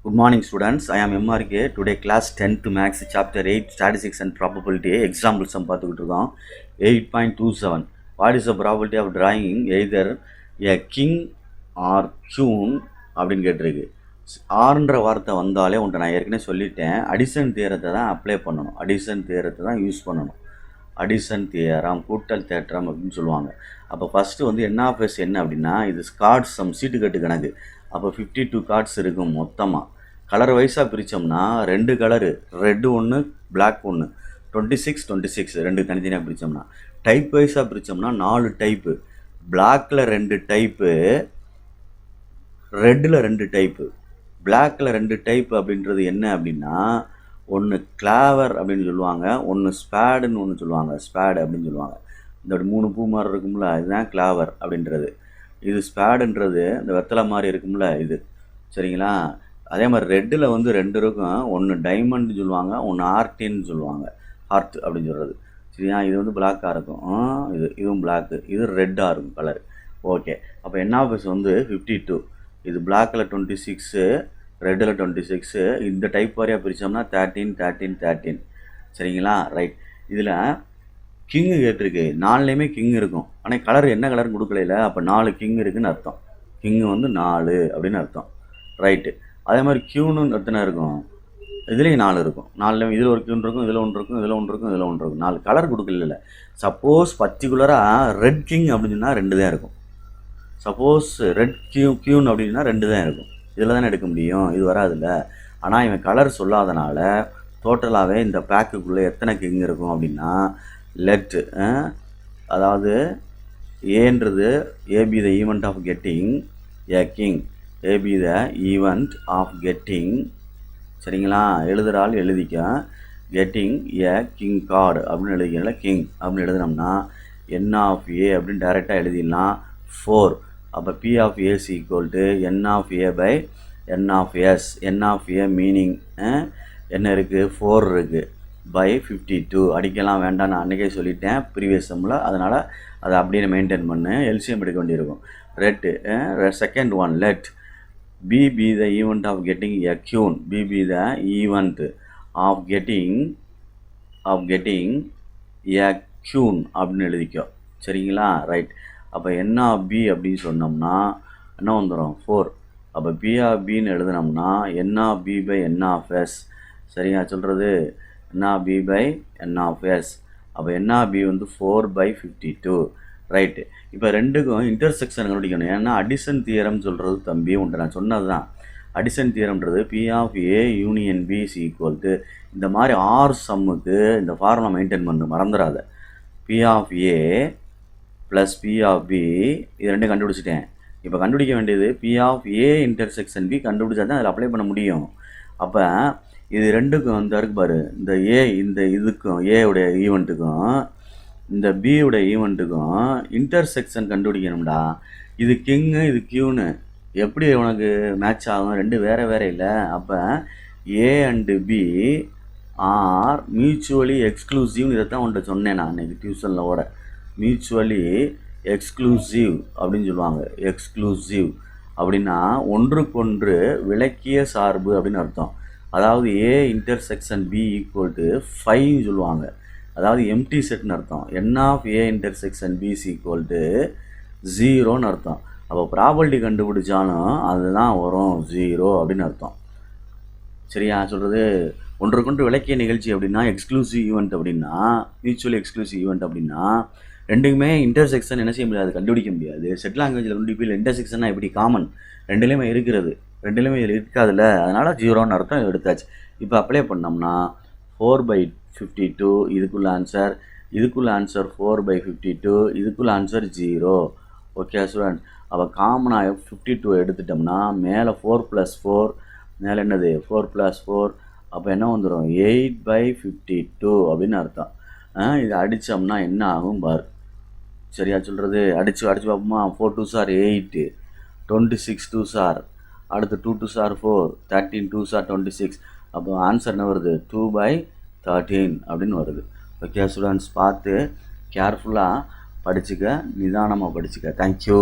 Good morning, students. I am MRK. Today, class 10th Max, chapter 8, Statistics and Probability. Example sum பார்த்துக்கிட்டு இருக்கோம். 8.27. What is the probability of drawing either a king or queen அப்படின்னு கேட்டிருக்கு. ஆறுன்ற வார்த்தை வந்தாலே உன்ட்ட நான் ஏற்கனவே சொல்லிட்டேன். அடிஷன் தியரத்தை தான் அப்ளை பண்ணணும். அடிஷன் தியரத்தை தான் யூஸ் பண்ணணும். அடிஷன் தியரம், கூட்டல் தேற்றம் அப்படின்னு சொல்லுவாங்க. அப்போ ஃபஸ்ட்டு வந்து என்ஆஃப்எஸ் என்ன அப்படின்னா, இது கார்ட்ஸ் சம் சீட்டுக்கட்டு கணக்கு. அப்போ 52 கார்ட்ஸ் இருக்கும் மொத்தமாக. கலர் வைஸாக பிரித்தோம்னா 2 கலரு, ரெட்டு ஒன்று, பிளாக் ஒன்று, 26 26 ரெண்டு தனித்தனியாக பிரித்தோம்னா. டைப் வைஸாக பிரித்தோம்னா 4 டைப்பு. பிளாக்கில் 2 டைப்பு, ரெட்டில் 2 டைப்பு. பிளாக்கில் 2 டைப் அப்படின்றது என்ன அப்படின்னா, ஒன்று கிளாவர் அப்படின்னு சொல்லுவாங்க, ஒன்று ஸ்பேடுன்னு ஒன்று சொல்லுவாங்க. ஸ்பேடு அப்படின்னு சொல்லுவாங்க. இந்த 3 பூ மாதிரி இருக்கும்ல, இதுதான் கிளாவர் அப்படின்றது. இது ஸ்பேடுன்றது இந்த வெத்தலை மாதிரி இருக்கும்ல இது, சரிங்களா? அதே மாதிரி ரெட்டில் வந்து 2 இருக்கும். ஒன்று டைமண்ட்னு சொல்லுவாங்க, ஒன்று ஆர்டின்னு சொல்லுவாங்க. ஹார்ட் அப்படின்னு சொல்கிறது, சரியா? இது வந்து பிளாக்காக இருக்கும். இதுவும் பிளாக்கு, இது ரெட்டாக இருக்கும் கலர். ஓகே, அப்போ என்ஆஃப்எஸ் வந்து 52. இது பிளாக்கில் 26, ரெட்டில் 26. இந்த டைப் வாரியாக பிரித்தோம்னா 13 13 13, சரிங்களா? ரைட். இதில் கிங்கு கேட்டிருக்கு. 4லேயுமே கிங் இருக்கும். ஆனால் கலர் என்ன கலர்னு கொடுக்கல. அப்போ 4 கிங் இருக்குதுன்னு அர்த்தம். கிங்கு வந்து 4 அப்படின்னு அர்த்தம். ரைட்டு. அதே மாதிரி கியூன்னு எத்தனை இருக்கும்? இதுலேயும் 4 இருக்கும். 4லேயும் இதில் ஒரு கியூன் இருக்கும், இதில் ஒன்று இருக்கும், இதில் ஒன்று இருக்கும், இதில் ஒன்று இருக்கும். 4 கலர் கொடுக்கல. சப்போஸ் பர்டிகுலராக ரெட் கிங் அப்படின்னு சொன்னால் 2 தான் இருக்கும். சப்போஸ் ரெட் கியூன் அப்படின்னா 2 தான் இருக்கும். இதில் தானே எடுக்க முடியும், இது வராதுல்ல. ஆனால் இவன் கலர் சொல்லாதனால டோட்டலாகவே இந்த பேக்குக்குள்ளே எத்தனை கிங் இருக்கும் அப்படின்னா, லெட், அதாவது ஏன்றது A be the event of getting a king, A be the event of getting, சரிங்களா? எழுதுகிறாள் எழுதிக்க. கெட்டிங் ஏ கிங் கார்டு அப்படின்னு எழுதிக்கல, கிங் அப்படின்னு எழுதினோம்னா என் ஆஃப் ஏ அப்படின்னு டைரெக்டாக எழுதிடலாம். 4. அப்போ P of A equal to N of A by N of S. N of A meaning என்ன இருக்குது? 4 இருக்குது. பை 52. அடிக்கலாம் வேண்டாம், நான் அன்றைக்கே சொல்லிட்டேன் ப்ரீவியஸ் சம்மில். அதனால் அதை அப்படியே மெயின்டைன் பண்ணு. எல்சிஎம் எடுக்க வேண்டியிருக்கும். Red second one, let B be the event of getting a queen. B be the event of getting a queen அப்படின்னு எழுதிக்கோ, சரிங்களா? ரைட். அப்போ என் ஆஃப் பி அப்படின்னு சொன்னோம்னா என்ன வந்துடும்? 4. அப்போ பி ஆஃப் பின்னு எழுதினோம்னா n of B by N of S, சரியா சொல்கிறது? N of B by N of S. அப்போ என் ஆஃப் பி வந்து 4/52. ரைட்டு. இப்போ ரெண்டுக்கும் இன்டர்செக்ஷன் கண்டுபிடிக்கணும். ஏன்னா அடிஷன் தியரம் சொல்கிறது தம்பி உண்டு, நான் சொன்னது தான். அடிஷன் தியரம்ன்றது P of A union B is equal to, இந்த மாதிரி ஆர் சம்முக்கு இந்த ஃபார்முலா மெயின்டைன் பண்ணு, மறந்துடாத. P of A plus P of B, இது ரெண்டும் கண்டுபிடிச்சிட்டேன். இப்போ கண்டுபிடிக்க வேண்டியது P of A intersection B. கண்டுபிடிச்சா தான் அதில் அப்ளை பண்ண முடியும். அப்போ இது ரெண்டுக்கும் வந்து இருக்கு பாரு, இந்த ஏ இந்த இதுக்கும் ஏவுடைய ஈவெண்ட்டுக்கும் இந்த பியுடைய ஈவெண்ட்டுக்கும் இன்டர்செக்ஷன் கண்டுபிடிக்கணும்டா. இது கிங்கு, இது கியூனு, எப்படி உனக்கு மேட்ச் ஆகும்? 2 வேறு வேறு இல்லை. அப்போ A and B are mutually எக்ஸ்க்ளூசிவ்னு இதைத்தான் உன்ட்ட சொன்னேன் நான் அன்றைக்கி டியூஷனில் ஓட. மியூச்சுவலி எக்ஸ்க்ளூசிவ் அப்படின்னு சொல்லுவாங்க. எக்ஸ்க்ளூசிவ் அப்படின்னா ஒன்றுக்கொன்று விலக்கிய சார்பு அப்படின்னு அர்த்தம். அதாவது A intersection B equal to 5 சொல்லுவாங்க. அதாவது எம்டி செட்னு அர்த்தம். N of A intersection B is equal to 0ன்னு அர்த்தம். அப்போ ப்ராபபிலிட்டி கண்டுபிடிச்சாலும் அதுதான் வரும் 0 அப்படின்னு அர்த்தம், சரியா சொல்கிறது? ஒன்றுக்கொன்று விளக்கிய நிகழ்ச்சி அப்படின்னா எக்ஸ்க்ளூசிவ் ஈவெண்ட், அப்படின்னா மியூச்சுவலி எக்ஸ்க்ளூசிவ் ஈவெண்ட் அப்படின்னா ரெண்டுக்குமே இன்டர்செக்ஷன் என்ன செய்ய முடியாது, கண்டுபிடிக்க முடியாது. செட் லாங்குவேஜில் கண்டுபிடிப்பில் இன்டர்செக்ஷன்னா எப்படி காமன், ரெண்டுலேயுமே இருக்கிறது, ரெண்டுலேயுமே இதில் இருக்காதுல்ல, அதனால் 0ன்னு அர்த்தம் எடுத்தாச்சு. இப்போ அப்ளை பண்ணோம்னா 4/52 இதுக்குள்ள ஆன்சர், இதுக்குள்ள ஆன்சர் 4/52, இதுக்குள்ள ஆன்சர் 0. Okay student. அப்போ காமனாக 52 எடுத்துட்டோம்னா மேலே 4 + 4, மேலே என்னது 4 + 4, அப்போ என்ன வந்துடும்? 8/52 அப்படின்னு அர்த்தம். இது அடித்தோம்னா என்ன ஆகும் பார், சரியா சொல்கிறது? அடித்து பார்ப்போமா? 4 2s are 8, 26 2s are, அடுத்து 2 2s are 4, 13 2s are 26. அப்போ ஆன்சர் என்ன வருது? 2/13 அப்படின்னு வருது. ஓகே ஸ்டூடெண்ட்ஸ், பார்த்து கேர்ஃபுல்லாக படிச்சுக்க, நிதானமாக படிச்சுக்க. தேங்க்யூ.